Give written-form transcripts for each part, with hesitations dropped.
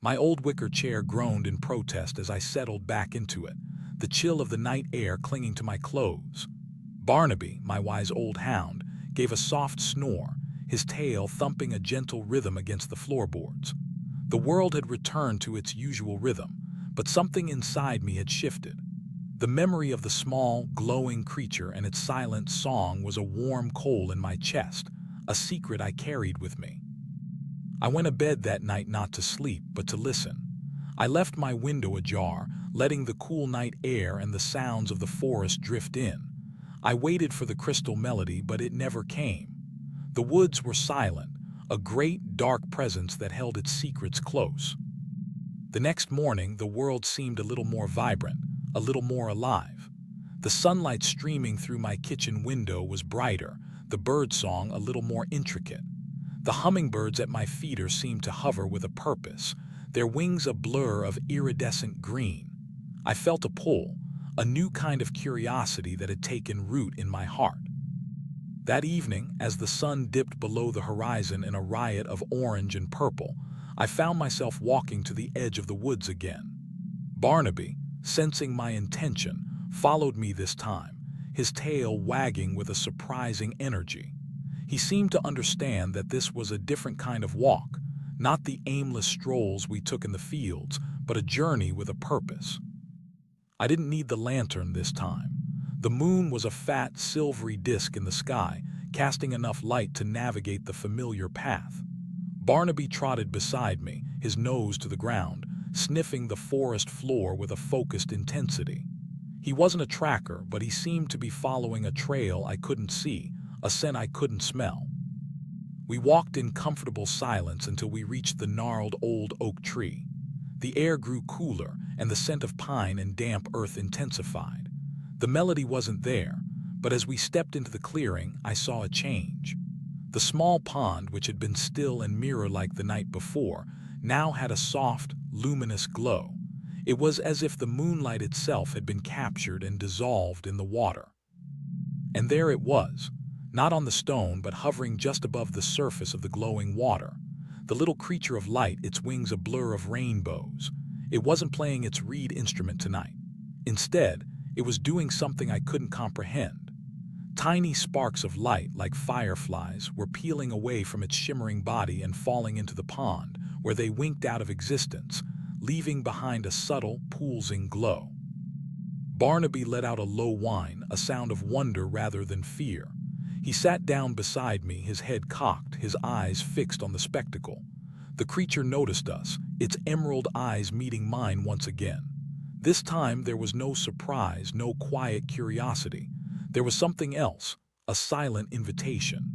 My old wicker chair groaned in protest as I settled back into it, the chill of the night air clinging to my clothes. Barnaby, my wise old hound, gave a soft snore, his tail thumping a gentle rhythm against the floorboards. The world had returned to its usual rhythm, but something inside me had shifted. The memory of the small, glowing creature and its silent song was a warm coal in my chest, a secret I carried with me. I went to bed that night not to sleep, but to listen. I left my window ajar, letting the cool night air and the sounds of the forest drift in. I waited for the crystal melody, but it never came. The woods were silent, a great, dark presence that held its secrets close. The next morning, the world seemed a little more vibrant, a little more alive. The sunlight streaming through my kitchen window was brighter, the birdsong a little more intricate. The hummingbirds at my feeder seemed to hover with a purpose, their wings a blur of iridescent green. I felt a pull, a new kind of curiosity that had taken root in my heart. That evening, as the sun dipped below the horizon in a riot of orange and purple, I found myself walking to the edge of the woods again. Barnaby, sensing my intention, followed me this time, his tail wagging with a surprising energy. He seemed to understand that this was a different kind of walk, not the aimless strolls we took in the fields, but a journey with a purpose. I didn't need the lantern this time. The moon was a fat, silvery disk in the sky, casting enough light to navigate the familiar path. Barnaby trotted beside me, his nose to the ground, sniffing the forest floor with a focused intensity. He wasn't a tracker, but he seemed to be following a trail I couldn't see, a scent I couldn't smell. We walked in comfortable silence until we reached the gnarled old oak tree. The air grew cooler, and the scent of pine and damp earth intensified. The melody wasn't there, but as we stepped into the clearing, I saw a change. The small pond, which had been still and mirror-like the night before, now had a soft, luminous glow. It was as if the moonlight itself had been captured and dissolved in the water. And there it was, not on the stone but hovering just above the surface of the glowing water. The little creature of light, its wings a blur of rainbows. It wasn't playing its reed instrument tonight. Instead, it was doing something I couldn't comprehend. Tiny sparks of light, like fireflies, were peeling away from its shimmering body and falling into the pond, where they winked out of existence, leaving behind a subtle, pulsing glow. Barnaby let out a low whine, a sound of wonder rather than fear. He sat down beside me, his head cocked, his eyes fixed on the spectacle. The creature noticed us, its emerald eyes meeting mine once again. This time there was no surprise, no quiet curiosity. There was something else, a silent invitation.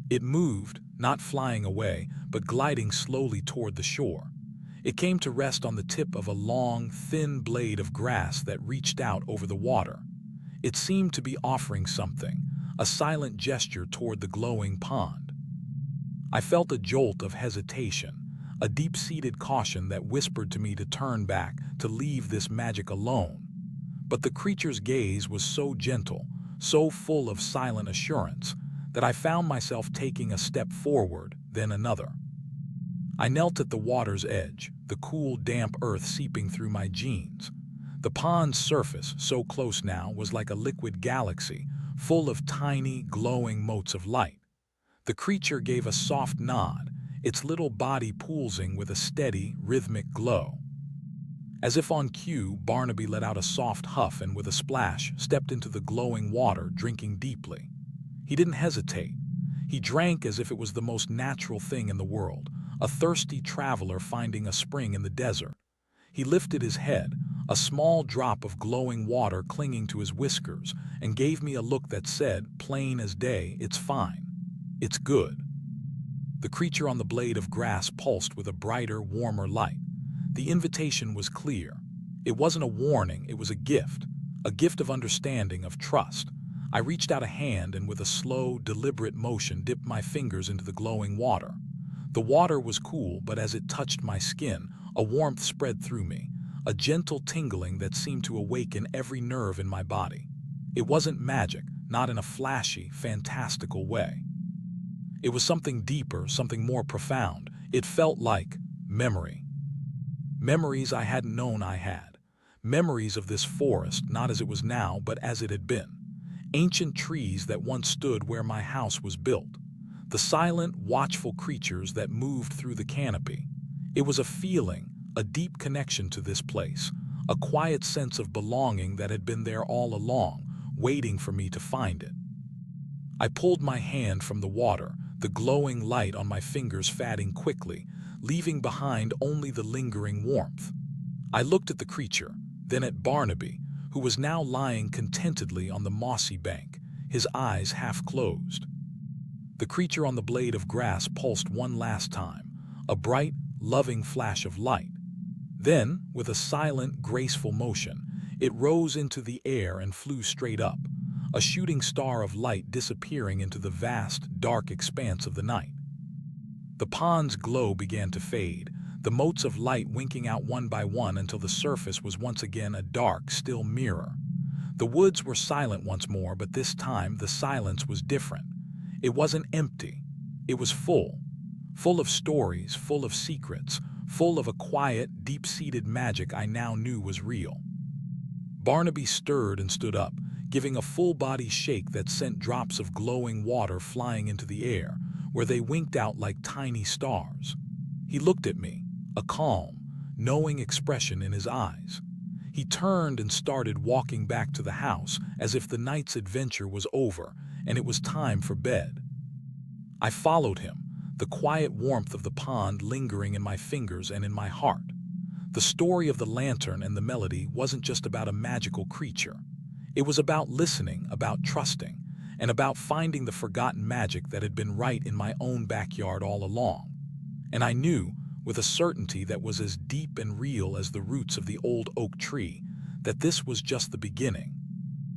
It moved, not flying away, but gliding slowly toward the shore. It came to rest on the tip of a long, thin blade of grass that reached out over the water. It seemed to be offering something, a silent gesture toward the glowing pond. I felt a jolt of hesitation, a deep-seated caution that whispered to me to turn back, to leave this magic alone. But the creature's gaze was so gentle, so full of silent assurance, that I found myself taking a step forward, then another. I knelt at the water's edge, the cool, damp earth seeping through my jeans. The pond's surface, so close now, was like a liquid galaxy, full of tiny, glowing motes of light. The creature gave a soft nod, its little body pulsing with a steady, rhythmic glow. As if on cue, Barnaby let out a soft huff and with a splash stepped into the glowing water, drinking deeply. He didn't hesitate. He drank as if it was the most natural thing in the world, a thirsty traveler finding a spring in the desert. He lifted his head, a small drop of glowing water clinging to his whiskers, and gave me a look that said, plain as day, "It's fine. It's good." The creature on the blade of grass pulsed with a brighter, warmer light. The invitation was clear. It wasn't a warning, it was a gift of understanding, of trust. I reached out a hand and with a slow, deliberate motion dipped my fingers into the glowing water. The water was cool, but as it touched my skin, a warmth spread through me, a gentle tingling that seemed to awaken every nerve in my body. It wasn't magic, not in a flashy, fantastical way. It was something deeper, something more profound. It felt like memory. Memories I hadn't known I had. Memories of this forest, not as it was now, but as it had been. Ancient trees that once stood where my house was built. The silent, watchful creatures that moved through the canopy. It was a feeling, a deep connection to this place, a quiet sense of belonging that had been there all along, waiting for me to find it. I pulled my hand from the water, the glowing light on my fingers fading quickly, leaving behind only the lingering warmth. I looked at the creature, then at Barnaby, who was now lying contentedly on the mossy bank, his eyes half closed. The creature on the blade of grass pulsed one last time, a bright, loving flash of light. Then, with a silent, graceful motion, it rose into the air and flew straight up, a shooting star of light disappearing into the vast, dark expanse of the night. The pond's glow began to fade, the motes of light winking out one by one until the surface was once again a dark, still mirror. The woods were silent once more, but this time the silence was different. It wasn't empty. It was full. Full of stories, full of secrets, full of a quiet, deep-seated magic I now knew was real. Barnaby stirred and stood up, giving a full-body shake that sent drops of glowing water flying into the air, where they winked out like tiny stars. He looked at me, a calm, knowing expression in his eyes. He turned and started walking back to the house as if the night's adventure was over and it was time for bed. I followed him, the quiet warmth of the pond lingering in my fingers and in my heart. The story of the lantern and the melody wasn't just about a magical creature. It was about listening, about trusting, and about finding the forgotten magic that had been right in my own backyard all along. And I knew, with a certainty that was as deep and real as the roots of the old oak tree, that this was just the beginning.